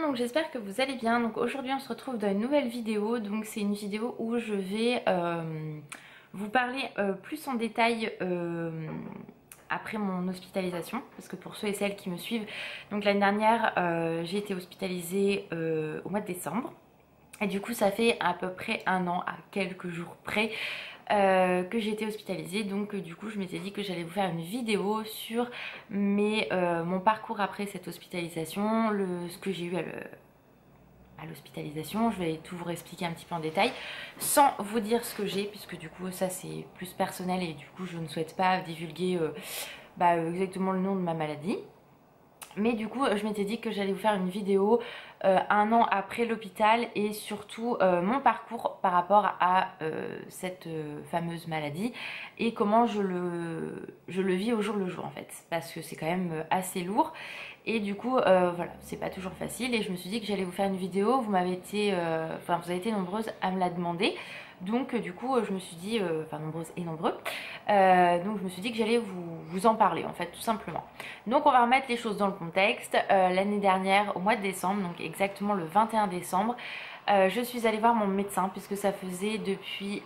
donc j'espère que vous allez bien. Donc aujourd'hui on se retrouve dans une nouvelle vidéo. Donc c'est une vidéo où je vais vous parler plus en détail après mon hospitalisation, parce que pour ceux et celles qui me suivent, donc l'année dernière j'ai été hospitalisée au mois de décembre, et du coup ça fait à peu près un an à quelques jours près que j'ai été hospitalisée. Donc du coup je m'étais dit que j'allais vous faire une vidéo sur mon parcours après cette hospitalisation, ce que j'ai eu à l'hospitalisation. Je vais tout vous expliquer un petit peu en détail sans vous dire ce que j'ai, puisque du coup ça c'est plus personnel et du coup je ne souhaite pas divulguer exactement le nom de ma maladie. Mais du coup je m'étais dit que j'allais vous faire une vidéo un an après l'hôpital, et surtout mon parcours par rapport à cette fameuse maladie et comment je le vis au jour le jour en fait, parce que c'est quand même assez lourd. Et du coup voilà, c'est pas toujours facile, et je me suis dit que j'allais vous faire une vidéo. Vous avez été nombreuses à me la demander. Donc du coup je me suis dit, nombreuses et nombreux, donc je me suis dit que j'allais vous en parler en fait, tout simplement. Donc on va remettre les choses dans le contexte. L'année dernière au mois de décembre, donc exactement le 21 décembre, je suis allée voir mon médecin, puisque ça faisait depuis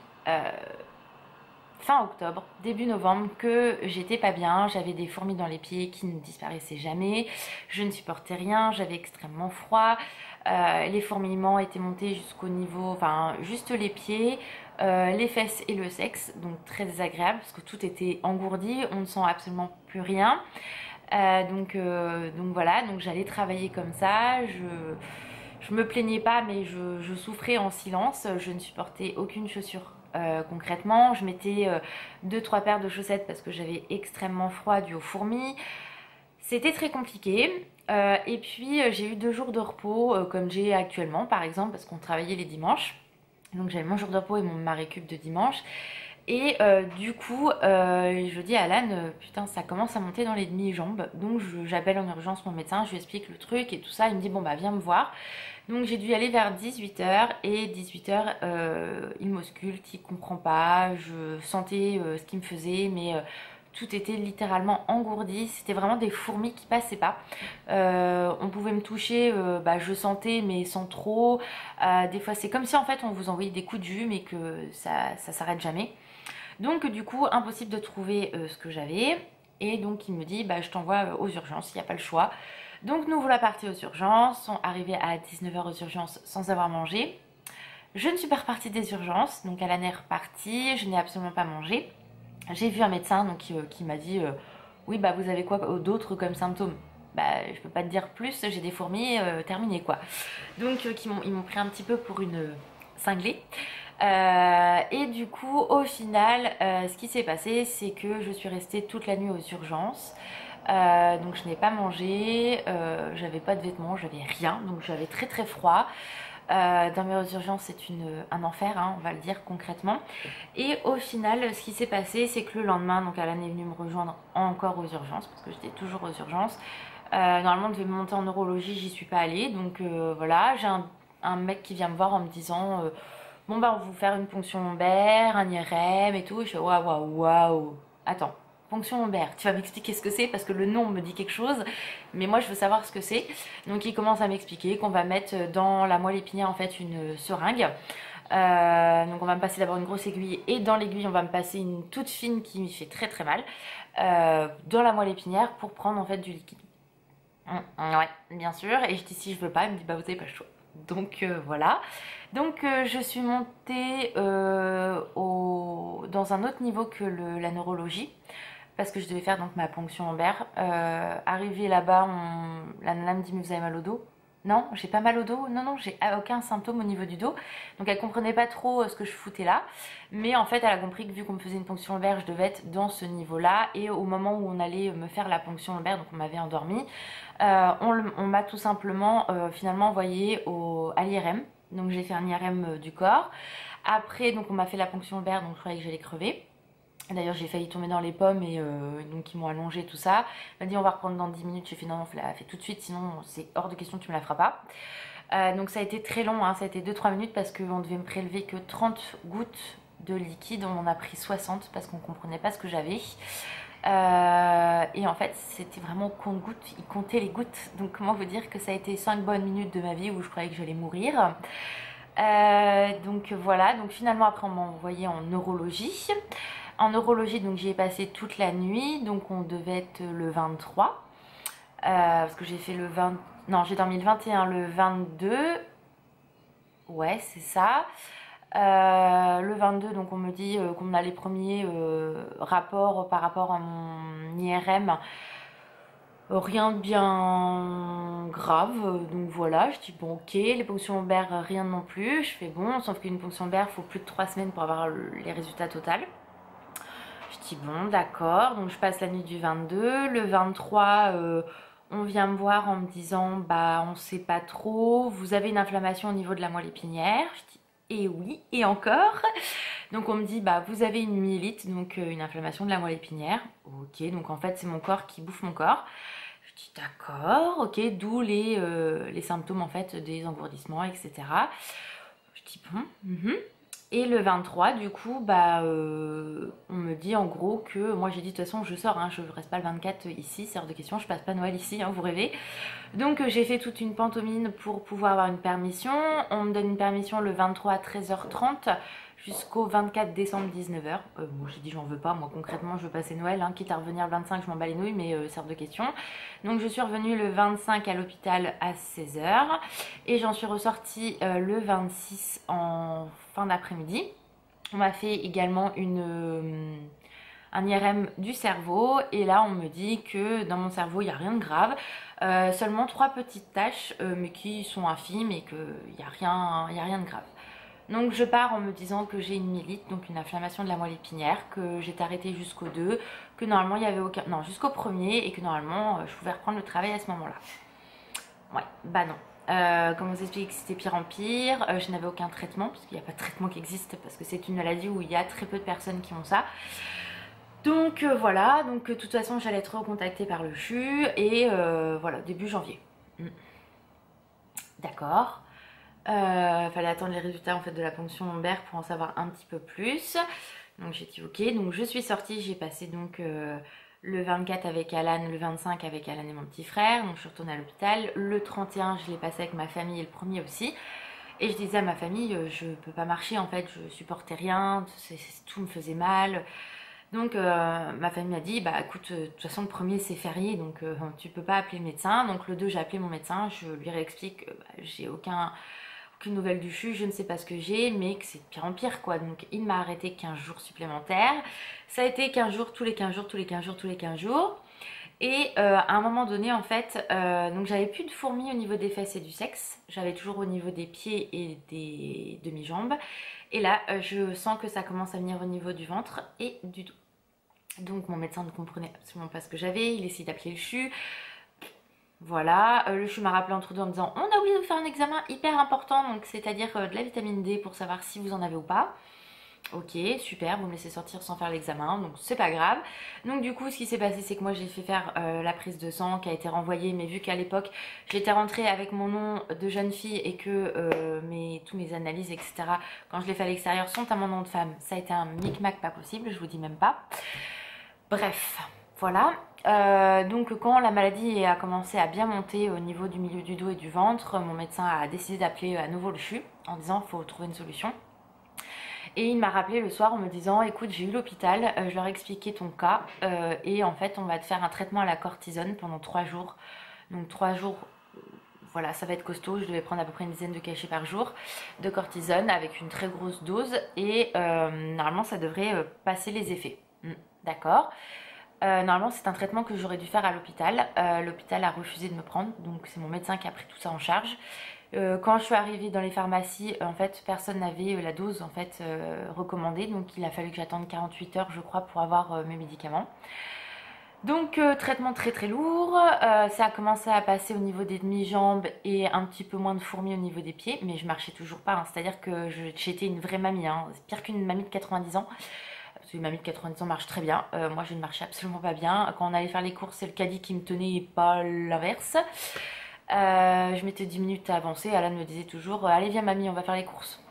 fin octobre, début novembre que j'étais pas bien. J'avais des fourmis dans les pieds qui ne disparaissaient jamais, je ne supportais rien, j'avais extrêmement froid, les fourmillements étaient montés jusqu'au niveau, juste les pieds, les fesses et le sexe, donc très désagréable parce que tout était engourdi, on ne sent absolument plus rien. Donc voilà, donc j'allais travailler comme ça, je me plaignais pas, mais je souffrais en silence, je ne supportais aucune chaussure. Concrètement, je mettais 2-3 paires de chaussettes parce que j'avais extrêmement froid dû aux fourmis. C'était très compliqué. Et puis j'ai eu 2 jours de repos comme j'ai actuellement par exemple, parce qu'on travaillait les dimanches. Donc j'avais mon jour de repos et ma récup de dimanche. Et du coup je dis à Alan, putain ça commence à monter dans les demi-jambes. Donc j'appelle en urgence mon médecin, je lui explique le truc et tout ça. Il me dit bon bah viens me voir. Donc j'ai dû y aller vers 18h, et 18h il m'ausculte, il comprend pas. Je sentais ce qu'il me faisait, mais tout était littéralement engourdi. C'était vraiment des fourmis qui passaient pas. On pouvait me toucher, je sentais mais sans trop. Des fois c'est comme si en fait on vous envoyait des coups de jus, mais que ça s'arrête jamais. Donc du coup impossible de trouver ce que j'avais. Et donc il me dit je t'envoie aux urgences, il n'y a pas le choix. Donc nous voilà partis aux urgences, sont arrivés à 19h aux urgences sans avoir mangé. Je ne suis pas repartie des urgences, donc Alan est reparti, je n'ai absolument pas mangé. J'ai vu un médecin donc, qui m'a dit oui vous avez quoi d'autre comme symptômes? Je peux pas te dire plus, j'ai des fourmis, terminé quoi. Donc ils m'ont pris un petit peu pour une cinglée. Et du coup au final ce qui s'est passé, c'est que je suis restée toute la nuit aux urgences. Donc je n'ai pas mangé, j'avais pas de vêtements, j'avais rien, donc j'avais très très froid. Dormir aux urgences c'est un enfer, hein, on va le dire concrètement. Et au final ce qui s'est passé, c'est que le lendemain, donc Alan est venu me rejoindre encore aux urgences, parce que j'étais toujours aux urgences. Normalement on devait me monter en neurologie, j'y suis pas allée. Donc voilà, j'ai un mec qui vient me voir en me disant on va vous faire une ponction lombaire, un IRM et tout. Et je fais waouh, attends, ponction lombaire, tu vas m'expliquer ce que c'est, parce que le nom me dit quelque chose, mais moi je veux savoir ce que c'est. Donc il commence à m'expliquer qu'on va mettre dans la moelle épinière en fait une seringue. Donc on va me passer d'abord une grosse aiguille, et dans l'aiguille on va me passer une toute fine qui me fait très très mal dans la moelle épinière pour prendre en fait du liquide. Ouais, bien sûr. Et je dis si je veux pas, il me dit vous avez pas le choix. Donc voilà. Donc je suis montée dans un autre niveau que la neurologie, parce que je devais faire donc ma ponction lombaire. Arrivée là-bas, la nana me dit mais vous avez mal au dos? Non, j'ai pas mal au dos, non, j'ai aucun symptôme au niveau du dos. Donc elle comprenait pas trop ce que je foutais là. Mais en fait elle a compris que vu qu'on me faisait une ponction lombaire, je devais être dans ce niveau-là. Et au moment où on allait me faire la ponction lombaire, donc on m'avait endormie, on m'a tout simplement finalement envoyé à l'IRM. Donc j'ai fait un IRM du corps. Après donc on m'a fait la ponction lombaire, donc je croyais que j'allais crever. D'ailleurs j'ai failli tomber dans les pommes, et donc ils m'ont allongé tout ça. Il m'a dit on va reprendre dans 10 minutes. J'ai fait non, on la fait tout de suite, sinon c'est hors de question, tu me la feras pas. Donc ça a été très long, hein, ça a été 2-3 minutes, parce qu'on devait me prélever que 30 gouttes de liquide. On en a pris 60 parce qu'on comprenait pas ce que j'avais. Et en fait, c'était vraiment au compte-gouttes, il comptait les gouttes. Donc comment vous dire que ça a été 5 bonnes minutes de ma vie où je croyais que j'allais mourir. Donc voilà, donc finalement après on m'a envoyé en neurologie. En neurologie, donc j'y ai passé toute la nuit, donc on devait être le 23. Parce que j'ai fait le 20... Non, j'ai dormi le 21, le 22. Ouais, c'est ça. Le 22, donc on me dit qu'on a les premiers rapports par rapport à mon IRM. Rien de bien grave, donc voilà, je dis bon ok, les ponctions lombaires rien non plus, je fais bon, sauf qu'une ponction lombaire il faut plus de 3 semaines pour avoir les résultats totaux. Je dis bon d'accord, donc je passe la nuit du 22, le 23 on vient me voir en me disant bah on sait pas trop, vous avez une inflammation au niveau de la moelle épinière. Je dis et oui, et encore. Donc on me dit bah vous avez une myélite, donc une inflammation de la moelle épinière. Ok, donc en fait c'est mon corps qui bouffe mon corps. Je dis d'accord, ok, d'où les symptômes en fait des engourdissements, etc. Je dis bon, Et le 23, du coup, bah, on me dit en gros que moi j'ai dit de toute façon je sors, hein, je reste pas le 24 ici, c'est hors de question, je passe pas Noël ici, hein, vous rêvez. Donc j'ai fait toute une pantomime pour pouvoir avoir une permission. On me donne une permission le 23 à 13h30 jusqu'au 24 décembre 19h. Moi j'ai dit j'en veux pas, moi concrètement je veux passer Noël, hein, quitte à revenir le 25 je m'en bats les nouilles, mais c'est hors de question. Donc je suis revenue le 25 à l'hôpital à 16h et j'en suis ressortie le 26 en fin d'après-midi. On m'a fait également un IRM du cerveau et là on me dit que dans mon cerveau il n'y a rien de grave, seulement 3 petites taches mais qui sont infimes et qu'il n'y a rien de grave. Donc je pars en me disant que j'ai une myélite, donc une inflammation de la moelle épinière, que j'étais arrêtée jusqu'au 2, que normalement il y avait aucun... Non, jusqu'au 1er et que normalement je pouvais reprendre le travail à ce moment-là. Ouais, bah non. Comme on vous explique, c'était pire en pire. Je n'avais aucun traitement, parce qu'il n'y a pas de traitement qui existe, parce que c'est une maladie où il y a très peu de personnes qui ont ça. Donc voilà, donc de toute façon j'allais être recontactée par le CHU et voilà, début janvier. D'accord. Fallait attendre les résultats en fait de la ponction lombaire pour en savoir un petit peu plus. Donc j'ai dit ok, donc je suis sortie, j'ai passé donc le 24 avec Alan, le 25 avec Alan et mon petit frère, donc je suis retournée à l'hôpital. Le 31 je l'ai passé avec ma famille et le premier aussi. Et je disais à ma famille, je peux pas marcher en fait, je supportais rien, tout me faisait mal. Donc ma famille m'a dit, bah écoute, de toute façon le premier c'est férié, donc tu peux pas appeler le médecin. Donc le 2 j'ai appelé mon médecin, je lui réexplique que j'ai aucune nouvelle du CHU, je ne sais pas ce que j'ai, mais que c'est de pire en pire quoi. Donc il m'a arrêté 15 jours supplémentaires. Ça a été 15 jours, tous les 15 jours, tous les 15 jours, tous les 15 jours. Et à un moment donné en fait, donc j'avais plus de fourmis au niveau des fesses et du sexe. J'avais toujours au niveau des pieds et des demi-jambes. Et là, je sens que ça commence à venir au niveau du ventre et du dos. Donc mon médecin ne comprenait absolument pas ce que j'avais. Il essayait d'appeler le CHU. Voilà, le CHU m'a rappelé entre deux en me disant on a oublié de vous faire un examen hyper important, donc c'est-à-dire de la vitamine D pour savoir si vous en avez ou pas. Ok, super, vous me laissez sortir sans faire l'examen, donc c'est pas grave. Donc du coup, ce qui s'est passé, c'est que moi j'ai fait faire la prise de sang qui a été renvoyée, mais vu qu'à l'époque j'étais rentrée avec mon nom de jeune fille et que tous mes analyses, etc., quand je l'ai fait à l'extérieur, sont à mon nom de femme, ça a été un micmac pas possible, je vous dis même pas. Bref, voilà. Donc quand la maladie a commencé à bien monter au niveau du milieu du dos et du ventre, mon médecin a décidé d'appeler à nouveau le CHU en disant faut trouver une solution. Et il m'a rappelé le soir en me disant écoute j'ai eu l'hôpital, je leur ai expliqué ton cas et en fait on va te faire un traitement à la cortisone pendant 3 jours. Donc 3 jours, voilà ça va être costaud, je devais prendre à peu près une dizaine de cachets par jour de cortisone avec une très grosse dose et normalement ça devrait passer les effets. D'accord. Normalement c'est un traitement que j'aurais dû faire à l'hôpital. L'hôpital a refusé de me prendre, donc c'est mon médecin qui a pris tout ça en charge. Quand je suis arrivée dans les pharmacies, en fait personne n'avait la dose en fait recommandée, donc il a fallu que j'attende 48 heures je crois pour avoir mes médicaments. Donc traitement très très lourd, ça a commencé à passer au niveau des demi-jambes et un petit peu moins de fourmis au niveau des pieds, mais je marchais toujours pas, hein. C'est-à-dire que j'étais une vraie mamie, hein. C'est pire qu'une mamie de 90 ans. Parce que une mamie de 90 ans marche très bien. Moi, je ne marchais absolument pas bien. Quand on allait faire les courses, c'est le caddie qui me tenait et pas l'inverse. Je mettais 10 minutes à avancer. Alan me disait toujours allez, viens, mamie, on va faire les courses.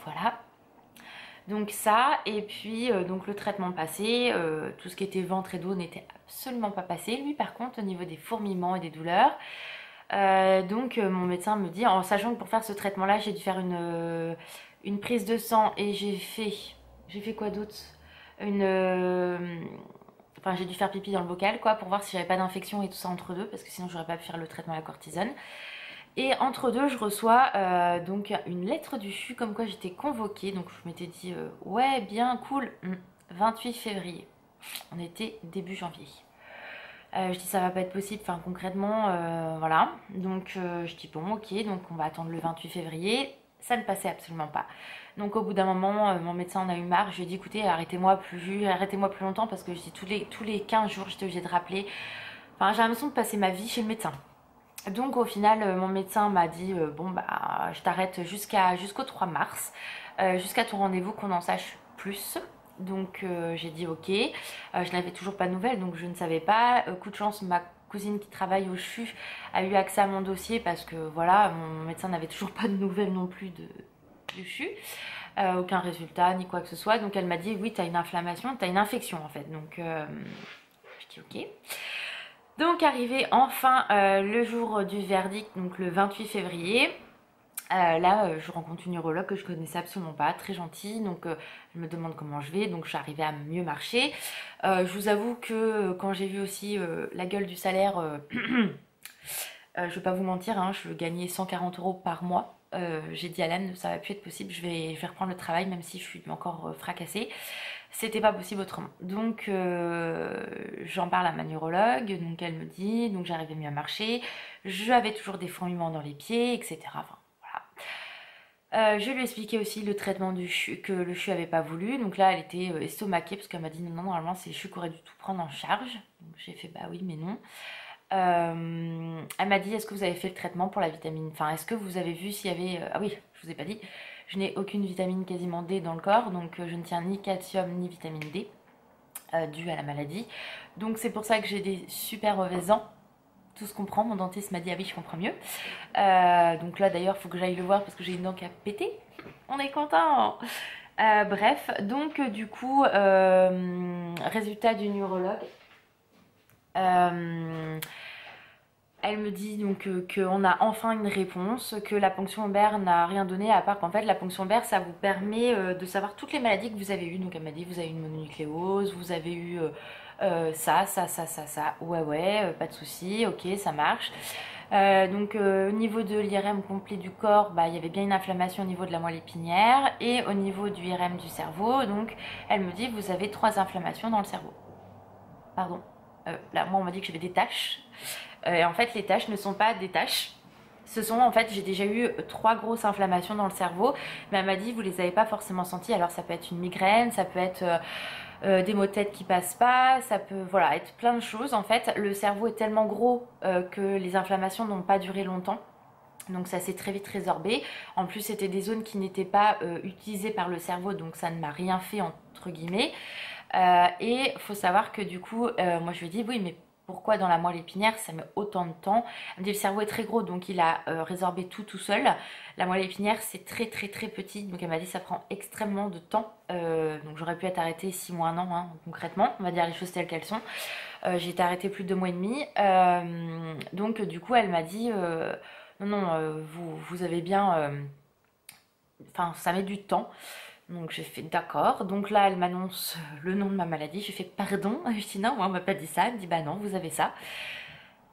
Voilà. Donc ça, et puis donc le traitement passé, tout ce qui était ventre et dos n'était absolument pas passé. Lui par contre au niveau des fourmillements et des douleurs, donc mon médecin me dit, en sachant que pour faire ce traitement là j'ai dû faire une prise de sang et j'ai fait quoi d'autre, enfin j'ai dû faire pipi dans le bocal quoi pour voir si j'avais pas d'infection et tout ça entre deux parce que sinon j'aurais pas pu faire le traitement à la cortisone. Et entre deux, je reçois donc une lettre du CHU comme quoi j'étais convoquée. Donc je m'étais dit, ouais, bien, cool, 28 février. On était début janvier. Je dis, ça va pas être possible, enfin concrètement, voilà. Donc je dis, bon, ok, donc on va attendre le 28 février. Ça ne passait absolument pas. Donc au bout d'un moment, mon médecin en a eu marre. Je lui ai dit, écoutez, arrêtez-moi plus longtemps parce que je dis, tous les 15 jours, j'étais obligée de rappeler. Enfin, j'ai l'impression de passer ma vie chez le médecin. Donc au final mon médecin m'a dit bon bah je t'arrête jusqu'au 3 mars, jusqu'à ton rendez-vous qu'on en sache plus. Donc j'ai dit ok, je n'avais toujours pas de nouvelles donc je ne savais pas. Coup de chance, ma cousine qui travaille au CHU a eu accès à mon dossier parce que voilà, mon médecin n'avait toujours pas de nouvelles non plus du CHU. Aucun résultat ni quoi que ce soit, donc elle m'a dit oui t'as une inflammation, t'as une infection en fait. Donc je dis ok. Donc arrivé enfin le jour du verdict, donc le 28 février, là je rencontre une urologue que je connaissais absolument pas, très gentille, donc elle me demande comment je vais, donc je suis arrivée à mieux marcher. Je vous avoue que quand j'ai vu aussi la gueule du salaire, je vais pas vous mentir, hein, je gagnais 140 € par mois. J'ai dit à Alan, ça va plus être possible, je vais reprendre le travail même si je suis encore fracassée. C'était pas possible autrement. Donc j'en parle à ma neurologue, donc elle me dit, donc j'arrivais mieux à marcher, j'avais toujours des fourmillements dans les pieds, etc. Enfin voilà. Je lui ai expliqué aussi le traitement du CHU, que le CHU avait pas voulu. Donc là elle était estomaquée parce qu'elle m'a dit non, normalement c'est le CHU qui aurait dû tout prendre en charge. Donc j'ai fait bah oui mais non. Elle m'a dit est-ce que vous avez fait le traitement pour la vitamine, enfin est-ce que vous avez vu s'il y avait ah oui je vous ai pas dit, je n'ai aucune vitamine quasiment D dans le corps, donc je ne tiens ni calcium ni vitamine D due à la maladie, donc c'est pour ça que j'ai des super mauvais ans. Tout se comprend, mon dentiste m'a dit ah oui je comprends mieux. Donc là d'ailleurs il faut que j'aille le voir parce que j'ai une dent qui a pété, on est content. Bref, donc du coup résultat du neurologue, elle me dit donc qu'on a enfin une réponse, que la ponction lombaire n'a rien donné, à part qu'en fait la ponction lombaire ça vous permet de savoir toutes les maladies que vous avez eues. Donc elle m'a dit vous avez une mononucléose, vous avez eu ça, ouais, pas de souci, ok ça marche. Donc au niveau de l'IRM complet du corps, bah, il y avait bien une inflammation au niveau de la moelle épinière et au niveau du IRM du cerveau. Donc elle me dit vous avez 3 inflammations dans le cerveau. Pardon. Là moi on m'a dit que j'avais des taches. Et en fait les taches ne sont pas des taches. Ce sont en fait, j'ai déjà eu 3 grosses inflammations dans le cerveau, mais elle m'a dit vous les avez pas forcément senties. Alors ça peut être une migraine, ça peut être des maux de tête qui passent pas, ça peut voilà être plein de choses. En fait le cerveau est tellement gros que les inflammations n'ont pas duré longtemps. Donc ça s'est très vite résorbé. En plus c'était des zones qui n'étaient pas utilisées par le cerveau, donc ça ne m'a rien fait entre guillemets. Et il faut savoir que du coup, moi je lui ai dit oui mais pourquoi dans la moelle épinière ça met autant de temps. Elle me dit le cerveau est très gros donc il a résorbé tout seul. La moelle épinière c'est très petit, donc elle m'a dit ça prend extrêmement de temps. Donc j'aurais pu être arrêtée 6 mois, 1 an hein, concrètement, on va dire les choses telles qu'elles sont. J'ai été arrêtée plus de 2 mois et demi. Donc du coup elle m'a dit non, vous avez bien... Enfin ça met du temps. Donc j'ai fait d'accord, donc là elle m'annonce le nom de ma maladie, j'ai fait pardon, je dis non moi on m'a pas dit ça, elle me dit bah non vous avez ça.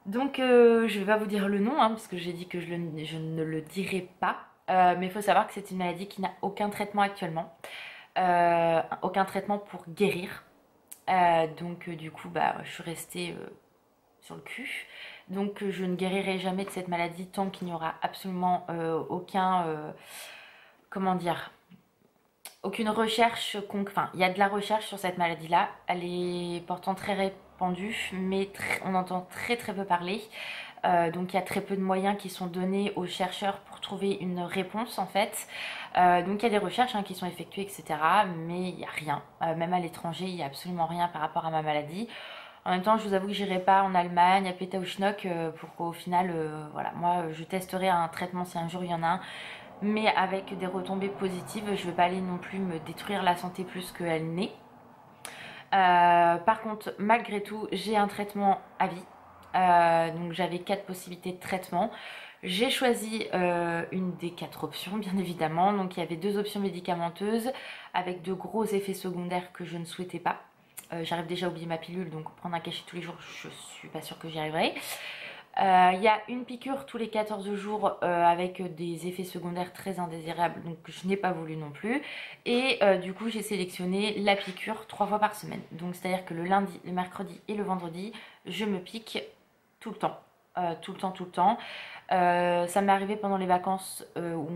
Donc je vais pas vous dire le nom hein, parce que j'ai dit que je ne le dirai pas, mais il faut savoir que c'est une maladie qui n'a aucun traitement actuellement, aucun traitement pour guérir, donc du coup bah je suis restée sur le cul, donc je ne guérirai jamais de cette maladie tant qu'il n'y aura absolument aucun, comment dire, aucune recherche, enfin il y a de la recherche sur cette maladie là, elle est pourtant très répandue mais on entend très peu parler, donc il y a très peu de moyens qui sont donnés aux chercheurs pour trouver une réponse en fait, donc il y a des recherches hein, qui sont effectuées etc, mais il n'y a rien, même à l'étranger il n'y a absolument rien par rapport à ma maladie. En même temps je vous avoue que j'irai pas en Allemagne à Pétaouchnok pour qu'au final voilà, moi je testerai un traitement si un jour il y en a un. mais avec des retombées positives. Je ne veux pas aller non plus me détruire la santé plus qu'elle n'est. Par contre, malgré tout, j'ai un traitement à vie. Donc j'avais 4 possibilités de traitement. J'ai choisi une des 4 options, bien évidemment. Donc il y avait 2 options médicamenteuses avec de gros effets secondaires que je ne souhaitais pas. J'arrive déjà à oublier ma pilule, donc prendre un cachet tous les jours, je suis pas sûre que j'y arriverai. Il y a une piqûre tous les 14 jours avec des effets secondaires très indésirables, donc je n'ai pas voulu non plus. Et du coup j'ai sélectionné la piqûre 3 fois par semaine. Donc c'est à dire que le lundi, le mercredi et le vendredi, je me pique tout le temps. Tout le temps. Ça m'est arrivé pendant les vacances où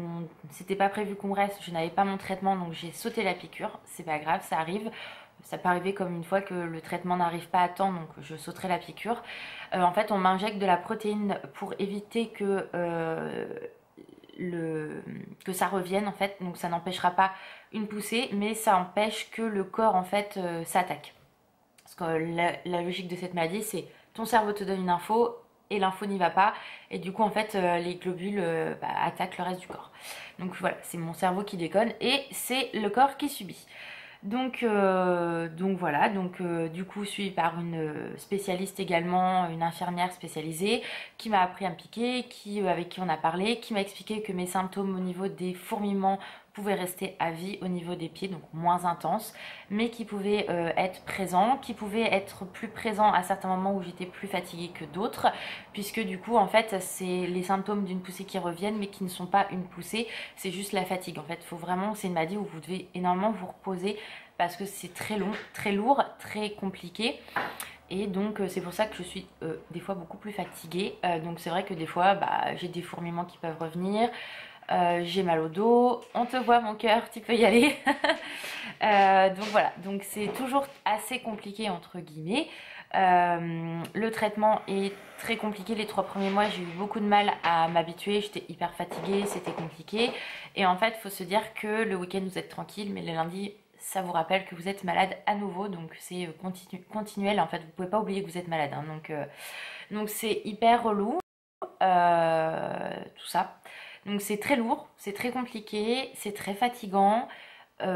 c'était pas prévu qu'on reste, je n'avais pas mon traitement, donc j'ai sauté la piqûre. C'est pas grave, ça arrive. Ça peut arriver comme une fois que le traitement n'arrive pas à temps, donc je sauterai la piqûre. En fait, on m'injecte de la protéine pour éviter que ça revienne, en fait. Donc ça n'empêchera pas une poussée, mais ça empêche que le corps, en fait, s'attaque. Parce que la logique de cette maladie, c'est ton cerveau te donne une info et l'info n'y va pas. Et du coup, en fait, les globules attaquent le reste du corps. Donc voilà, c'est mon cerveau qui déconne et c'est le corps qui subit. Donc voilà, du coup suivi par une spécialiste également, une infirmière spécialisée qui m'a appris à me piquer, avec qui on a parlé, qui m'a expliqué que mes symptômes au niveau des fourmillements pouvaient rester à vie au niveau des pieds, donc moins intenses, mais qui pouvaient être présents, qui pouvaient être plus présents à certains moments où j'étais plus fatiguée que d'autres, puisque du coup en fait c'est les symptômes d'une poussée qui reviennent mais qui ne sont pas une poussée, c'est juste la fatigue. En fait faut vraiment, c'est une maladie où vous devez énormément vous reposer parce que c'est très long, très lourd, très compliqué. Et donc c'est pour ça que je suis des fois beaucoup plus fatiguée. Donc c'est vrai que des fois j'ai des fourmillements qui peuvent revenir. J'ai mal au dos, on te voit mon cœur, tu peux y aller. Donc voilà, donc c'est toujours assez compliqué entre guillemets. Le traitement est très compliqué. Les 3 premiers mois, j'ai eu beaucoup de mal à m'habituer. J'étais hyper fatiguée, c'était compliqué. Et en fait, il faut se dire que le week-end, vous êtes tranquille, mais le lundi, ça vous rappelle que vous êtes malade à nouveau. Donc c'est continuel. En fait, vous pouvez pas oublier que vous êtes malade. Hein. Donc c'est hyper relou, tout ça. Donc c'est très lourd, c'est très compliqué, c'est très fatigant. Il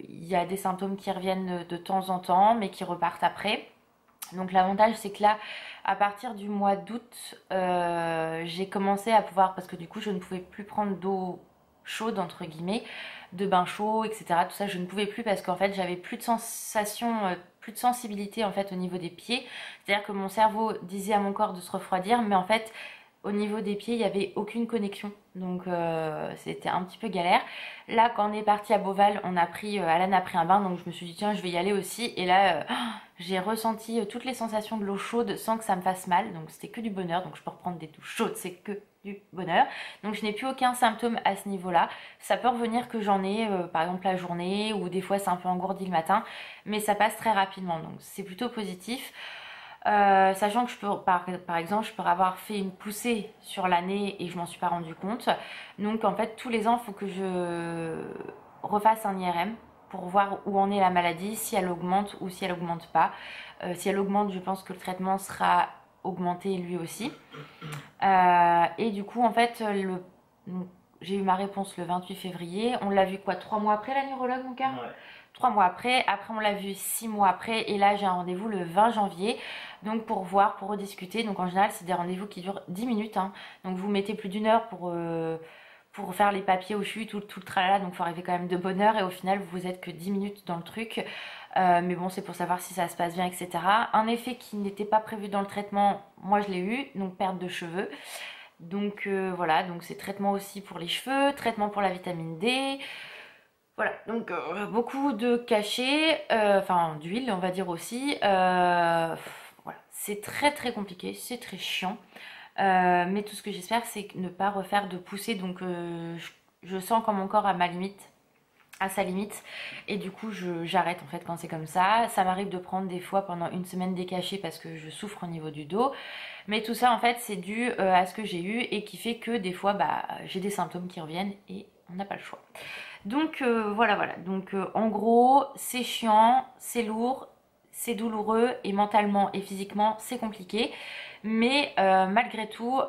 y a des symptômes qui reviennent de temps en temps, mais qui repartent après. Donc l'avantage c'est que là, à partir du mois d'août, j'ai commencé à pouvoir, parce que du coup je ne pouvais plus prendre d'eau chaude entre guillemets, de bain chaud, etc. Tout ça je ne pouvais plus parce qu'en fait j'avais plus de sensation, plus de sensibilité en fait au niveau des pieds. C'est-à-dire que mon cerveau disait à mon corps de se refroidir, mais en fait au niveau des pieds, il n'y avait aucune connexion. Donc c'était un petit peu galère. Là, quand on est parti à Beauval, Alan a pris un bain. Donc je me suis dit, tiens, je vais y aller aussi. Et là, j'ai ressenti toutes les sensations de l'eau chaude sans que ça me fasse mal. Donc c'était que du bonheur. Donc je peux reprendre des douches chaudes, c'est que du bonheur. Donc je n'ai plus aucun symptôme à ce niveau-là. Ça peut revenir que j'en ai, par exemple, la journée. Ou des fois, c'est un peu engourdi le matin. Mais ça passe très rapidement. Donc c'est plutôt positif. Sachant que je peux, par exemple, je peux avoir fait une poussée sur l'année et je m'en suis pas rendu compte. Donc en fait, tous les ans, il faut que je refasse un IRM pour voir où en est la maladie, si elle augmente ou si elle augmente pas. Si elle augmente, je pense que le traitement sera augmenté lui aussi. Et du coup, en fait, j'ai eu ma réponse le 28 février. On l'a vu quoi, 3 mois après la neurologue, mon cœur? Ouais. 3 mois après on l'a vu 6 mois après, et là j'ai un rendez-vous le 20 janvier, donc pour voir, pour rediscuter. Donc en général c'est des rendez-vous qui durent 10 minutes, hein. Donc vous mettez plus d'1 heure pour faire les papiers au CHU, tout le tralala, donc il faut arriver quand même de bonne heure, et au final vous êtes que 10 minutes dans le truc. Mais bon, c'est pour savoir si ça se passe bien, etc. Un effet qui n'était pas prévu dans le traitement, moi je l'ai eu, donc perte de cheveux. Donc voilà, donc c'est traitement aussi pour les cheveux, traitement pour la vitamine D. Voilà, donc beaucoup de cachets, enfin d'huile on va dire aussi. Voilà, c'est très très compliqué, c'est très chiant. Mais tout ce que j'espère c'est ne pas refaire de poussée. Donc je sens quand mon corps à sa limite, et du coup j'arrête en fait quand c'est comme ça. Ça m'arrive de prendre des fois pendant une semaine des cachets parce que je souffre au niveau du dos. Mais tout ça en fait c'est dû à ce que j'ai eu, et qui fait que des fois j'ai des symptômes qui reviennent et on n'a pas le choix. Donc voilà. Donc en gros, c'est chiant, c'est lourd, c'est douloureux, et mentalement et physiquement c'est compliqué. Mais malgré tout,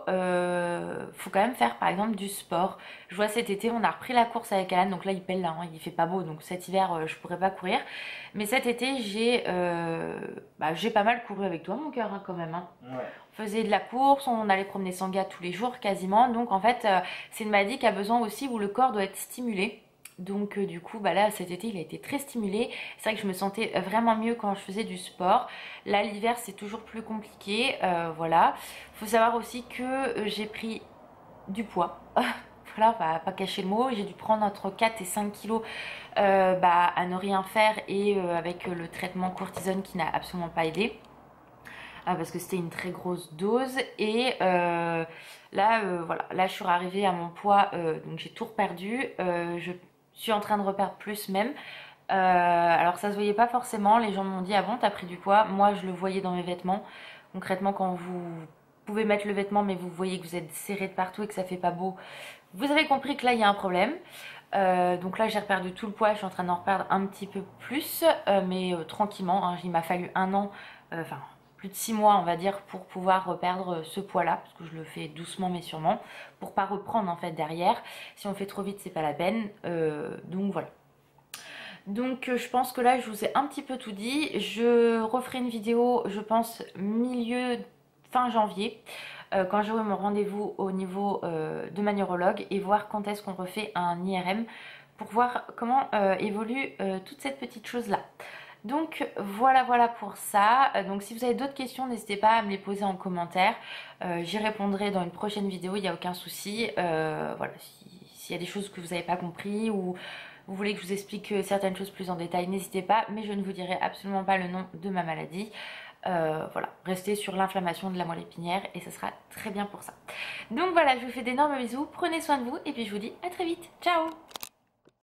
faut quand même faire par exemple du sport. Je vois cet été on a repris la course avec Alan, donc là il pèle là, hein, il fait pas beau, donc cet hiver je pourrais pas courir. Mais cet été j'ai pas mal couru avec toi mon cœur hein, quand même. Hein. Ouais. On faisait de la course, on allait promener Sangha tous les jours quasiment. Donc en fait c'est une maladie qui a besoin aussi où le corps doit être stimulé. Donc du coup là cet été il a été très stimulé. C'est vrai que je me sentais vraiment mieux quand je faisais du sport. Là l'hiver c'est toujours plus compliqué. Voilà. Faut savoir aussi que j'ai pris du poids. Voilà, on va pas cacher le mot. J'ai dû prendre entre 4 et 5 kilos à ne rien faire et avec le traitement cortisone qui n'a absolument pas aidé. Parce que c'était une très grosse dose et voilà, là je suis arrivée à mon poids, donc j'ai tout reperdu. Je suis en train de reperdre plus même. Alors ça se voyait pas forcément, les gens m'ont dit ah bon t'as pris du poids, moi je le voyais dans mes vêtements. Concrètement quand vous pouvez mettre le vêtement mais vous voyez que vous êtes serré de partout et que ça fait pas beau, vous avez compris que là il y a un problème. Donc là j'ai reperdu tout le poids, je suis en train d'en reperdre un petit peu plus, mais tranquillement, hein, il m'a fallu un an, enfin plus de 6 mois on va dire pour pouvoir reperdre ce poids là, parce que je le fais doucement mais sûrement, pour pas reprendre en fait derrière. Si on fait trop vite c'est pas la peine, donc voilà. Donc je pense que là je vous ai un petit peu tout dit. Je referai une vidéo je pense fin janvier, quand j'aurai mon rendez-vous au niveau de ma neurologue et voir quand est-ce qu'on refait un IRM pour voir comment évolue toute cette petite chose là. Donc voilà pour ça. Donc si vous avez d'autres questions n'hésitez pas à me les poser en commentaire, j'y répondrai dans une prochaine vidéo, il n'y a aucun souci. Voilà, s'il y a des choses que vous n'avez pas compris ou vous voulez que je vous explique certaines choses plus en détail, n'hésitez pas, mais je ne vous dirai absolument pas le nom de ma maladie. Voilà, restez sur l'inflammation de la moelle épinière et ce sera très bien pour ça. Donc voilà, je vous fais d'énormes bisous, prenez soin de vous et puis je vous dis à très vite. Ciao!